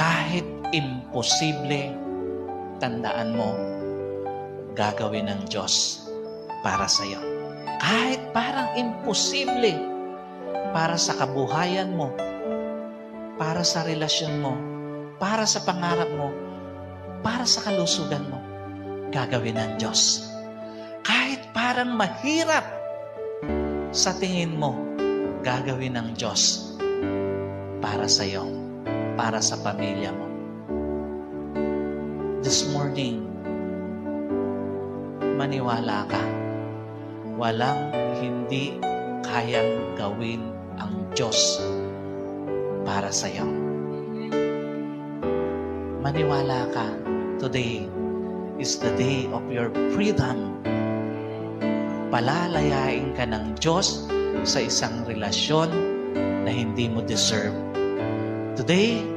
Kahit imposible, tandaan mo, gagawin ng Diyos para sa iyo. Kahit parang imposible para sa kabuhayan mo, para sa relasyon mo, para sa pangarap mo, para sa kalusugan mo, gagawin ng Diyos. Kahit parang mahirap sa tingin mo, gagawin ng Diyos para sa iyo, para sa pamilya mo. This morning, maniwala ka. Walang hindi kayang gawin ang Diyos para sa iyo. Maniwala ka. Today is the day of your freedom. Palalayain ka ng Diyos sa isang relasyon na hindi mo deserve. Today